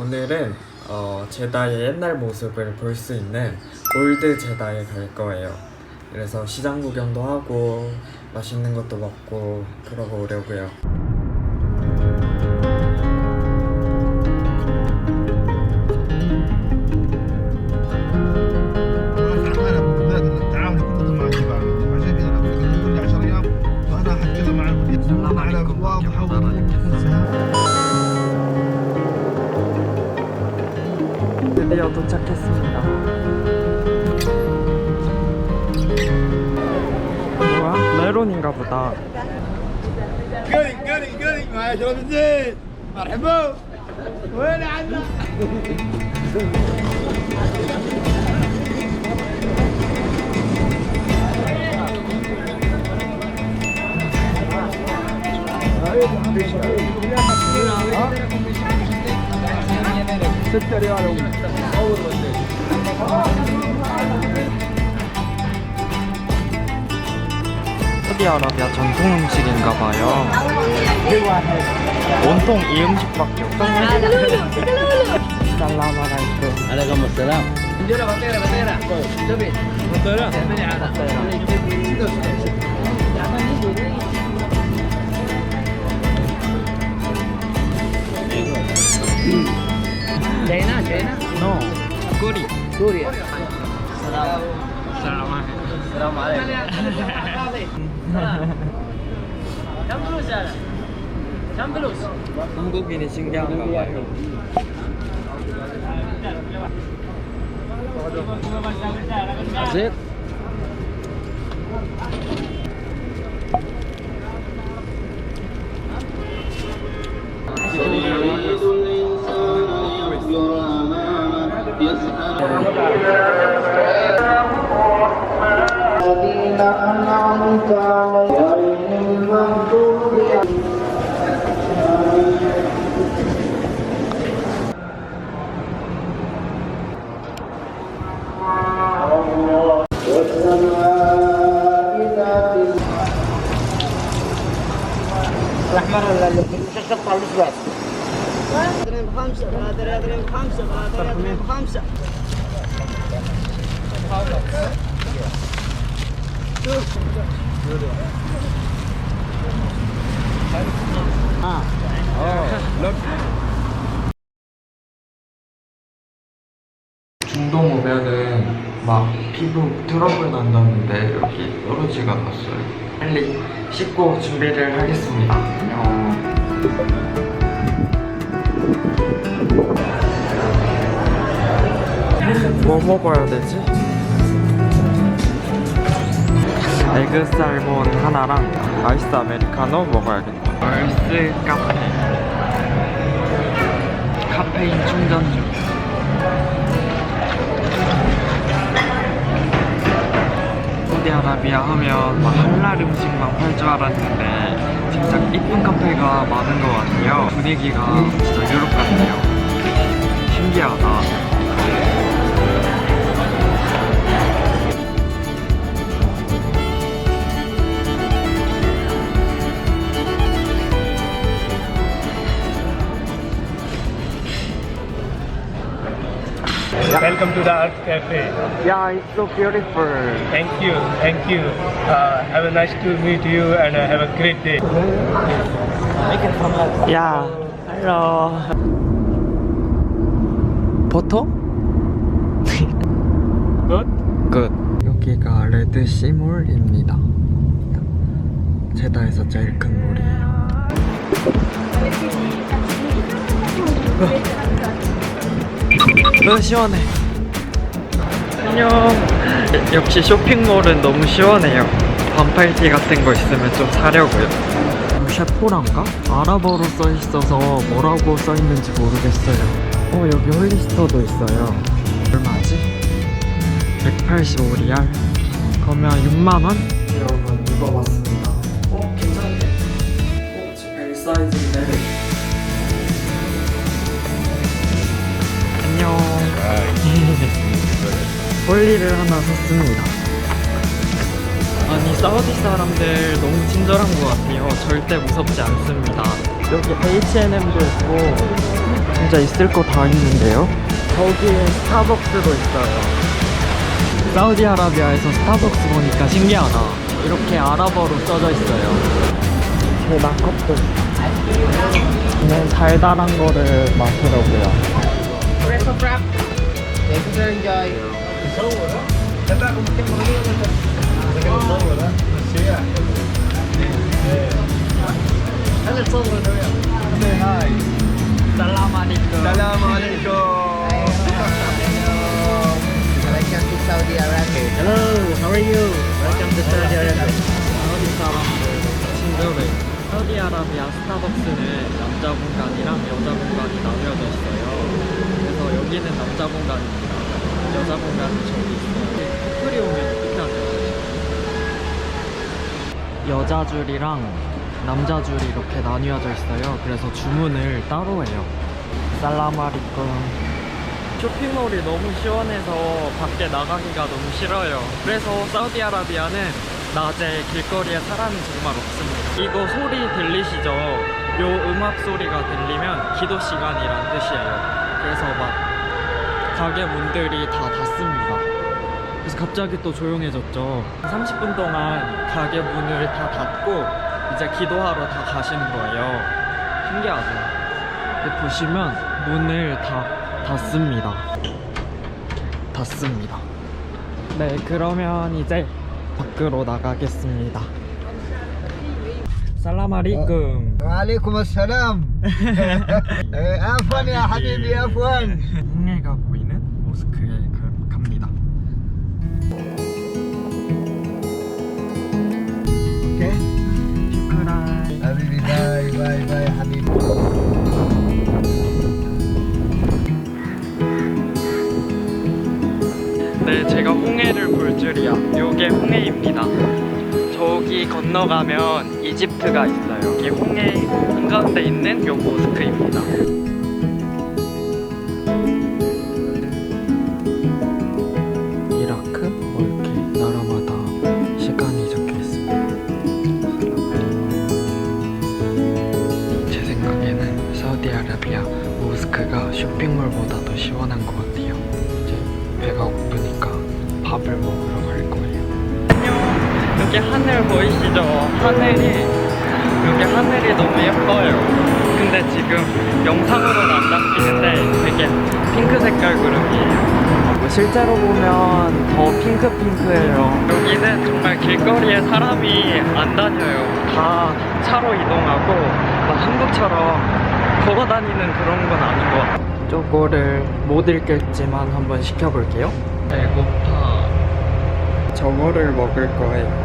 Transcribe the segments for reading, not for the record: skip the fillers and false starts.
오늘은 제다의 옛날 모습을 볼 수 있는 올드 제다에 갈 거예요. 그래서 시장 구경도 하고 맛있는 것도 먹고 그러고 오려고요. 드디어 도착했습니다. 뭐야? 메론인가 보다. قولي معايا شرب الزيت مرحبا وين عنا ستة ريال 사우디아라비아 전통 음식인가봐요. 온통 이 음식밖에 없어요. 살라마라이크. عليكم السلام جرب بطيرة بطيرة شوفي بطيرة تعملي على جاينا جاينا No. 꼬리. سوريا 사람. السلام عليكم كم فلوس هذا؟ كم فلوس؟ 한국인이 신기한가 봐요. زيت الذين أنعمت عليهم المغضوب والسماء ذات الأحمر ولا مش الشطة والأسود؟ درهم بخمسة، ثلاثة درهم بخمسة، ثلاثة درهم بخمسة. 중동 오면은 막 피부 트러블 난다는데 여기 떨어지가 났어요. 빨리 씻고 준비를 하겠습니다. 안녕. 뭐 먹어야 되지? 에그 살몬 하나랑 아이스 아메리카노 먹어야겠다. 얼스 카페. 카페인 충전 중. 사우디아라비아 하면 막 할랄 음식만 팔 줄 알았는데 진짜 이쁜 카페가 많은 것 같아요. 분위기가 진짜 유럽 같아요. 신기하다. Welcome to the Art Cafe. Yeah, it's so beautiful. Thank you, thank you. Have a nice to meet you and have a great day. 야, hello. 포토? Good? 끝. 여기가 레드 시몰입니다. 제다에서 제일 큰 몰이에요. 시원해. 안녕. 역시 쇼핑몰은 너무 시원해요. 반팔티 같은 거 있으면 좀 사려고요. 샤포란가? 아랍어로 써있어서 뭐라고 써있는지 모르겠어요. 여기 홀리스터도 있어요. 얼마지? 185리알? 그러면 6만원? 여러분 입어봤습니다. 괜찮네. 지금 L 사이즈인데. 안녕. 홀리를 하나 샀습니다. 아니 사우디 사람들 너무 친절한 것 같아요. 절대 무섭지 않습니다. 여기 H&M도 있고 진짜 있을 거 다 있는데요. 저기에 스타벅스도 있어요. 사우디아라비아에서 스타벅스 보니까 신기하다. 이렇게 아랍어로 써져 있어요. 제나 컵도 그냥 달달한 거를 마시려고요. Welcome to Saudi Arabia. Hello, how are you? Welcome to Saudi Arabia. 사우디 사람들 친절해. 사우디아라비아 스타벅스는 남자 공간이랑 여자 공간이 나뉘어져 있어요. 그래서 여기는 남자 공간입니다. 여자 공간은 저기 있어요. 커플이 오면 끝나죠. 여자 줄이랑 남자 줄이 이렇게 나뉘어져 있어요. 그래서 주문을 따로 해요. 살라마리쿰. 쇼핑몰이 너무 시원해서 밖에 나가기가 너무 싫어요. 그래서 사우디아라비아는 낮에 길거리에 사람이 정말 없습니다. 이거 소리 들리시죠? 요 음악 소리가 들리면 기도 시간이란 뜻이에요. 그래서 막 가게 문들이 다 닫습니다. 그래서 갑자기 또 조용해졌죠. 30분 동안 가게 문을 다 닫고 이제 기도하러 다 가시는 거예요. 신기하죠? 여기 보시면 문을 다 닫습니다. 닫습니다. 네, 그러면 이제 밖으로 나가겠습니다. 살라마리쿰. وعليكم السلام. عفوا يا حبيبي عفوا. 홍해가 보이는 모스크에 갑니다. اوكي 슈크란. حبيبي باي باي باي حبيبي. 네, 제가 홍해를 볼 줄이야. 요게 홍해입니다. 저기 건너가면 이집트가 있어요. 여기 홍해 한가운데 있는 요 모스크입니다. 이라크 뭐 이렇게 나라마다 시간이 적혀 있습니다. 제 생각에는 사우디아라비아 모스크가 쇼핑몰보다 더 시원한 것 같아요. 이제 배가 고프니까 밥을 먹으러 갈 거예요. 안녕. 여기 하늘 보이시죠? 여기 하늘이 너무 예뻐요. 근데 지금 영상으로는 안 담기는데 되게 핑크 색깔 구름이에요. 실제로 보면 더 핑크핑크해요. 여기는 정말 길거리에 사람이 안 다녀요. 다 차로 이동하고 막 한국처럼 걸어 다니는 그런 건 아닌 것 같아요. 저거를 못 읽겠지만 한번 시켜볼게요. 배고파. 저거를 먹을 거예요.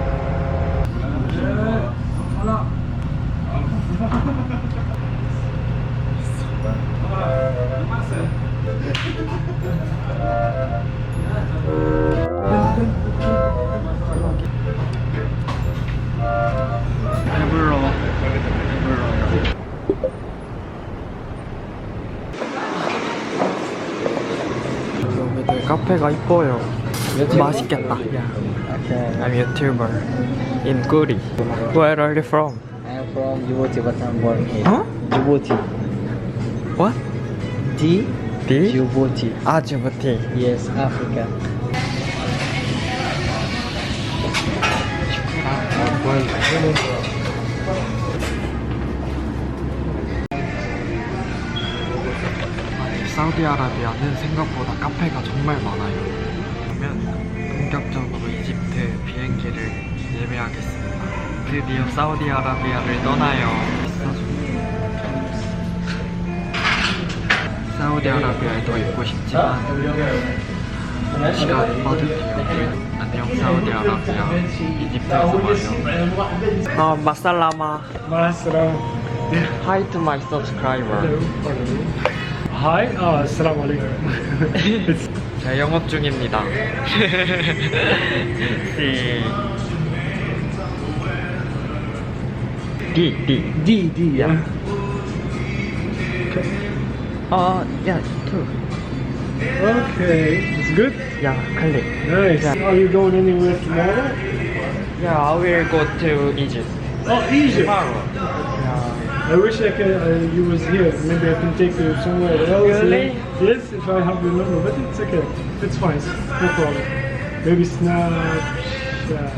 배불러. 여기들 카페가 이뻐요. 맛있겠다. I'm YouTuber in Guri. Where are you from? I'm from Djibouti, but I'm born here. Huh? Djibouti. What? D? Djibouti. 아, Djibouti. Yes, Africa. 사우디아라비아는 생각보다 카페가 정말 많아요. 그러면 본격적으로 이집트 비행기를 예매하겠습니다. 드디어 사우디아라비아를 떠나요. 사우디아라비아에도 있고 싶지만 시간이 빠듯해요. 안녕 사우디아라비아, 이집트에서 봐요. 마살라마. Hi to my subscriber. Hi, assalamu alaikum. 자, 영업 중입니다. D, yeah. yeah, two. Okay, it's good. Yeah, click. Nice. Yeah. Are you going anywhere tomorrow? Yeah, I will go to Egypt. Oh, Egypt. Yeah. I wish I could. You was here. Maybe I can take you somewhere else. Really? Yes, if I have your number, but it's okay. It's fine. No problem. Maybe Snapchat.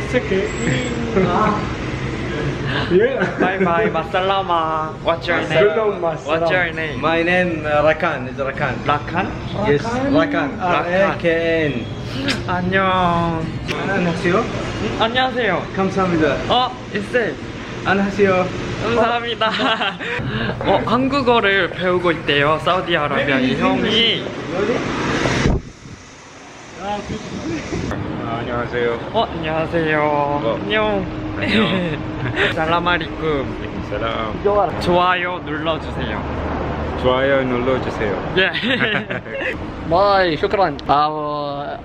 It's okay. Yeah. Bye bye, masalama. What's your Hello, name? masalam. What's your name? My name Rakan is Rakan. Rakan? Yes, Rakan. R-A-K-N. 안녕. 안녕하세요. 안녕하세요. 감사합니다. 이슬. 안녕하세요. 감사합니다. 한국어를 배우고 있대요. 사우디아라비아 이 형이. 안녕하세요. 안녕하세요. 안녕. 살라마리쿰. 사람. 좋아요 눌러주세요. 좋아요 눌러주세요. 예. باي شكرا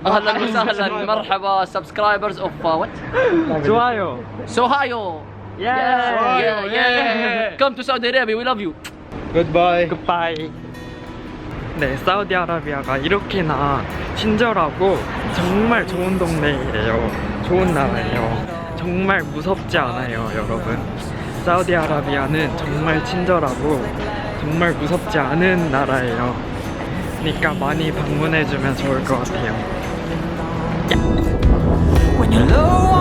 اهلا وسهلا مرحبا سبسكرايبرز اوف وات 좋아요. سوهايو 예. yeah come to Saudi Arabia we love you Goodbye. 굿바이. 네, 사우디아라비아가 이렇게나 친절하고 정말 좋은 동네예요. 좋은 나라예요. 정말 무섭지 않아요, 여러분. 사우디아라비아는 정말 친절하고 정말 무섭지 않은 나라예요. 그러니까 많이 방문해주면 좋을 것 같아요. When you're low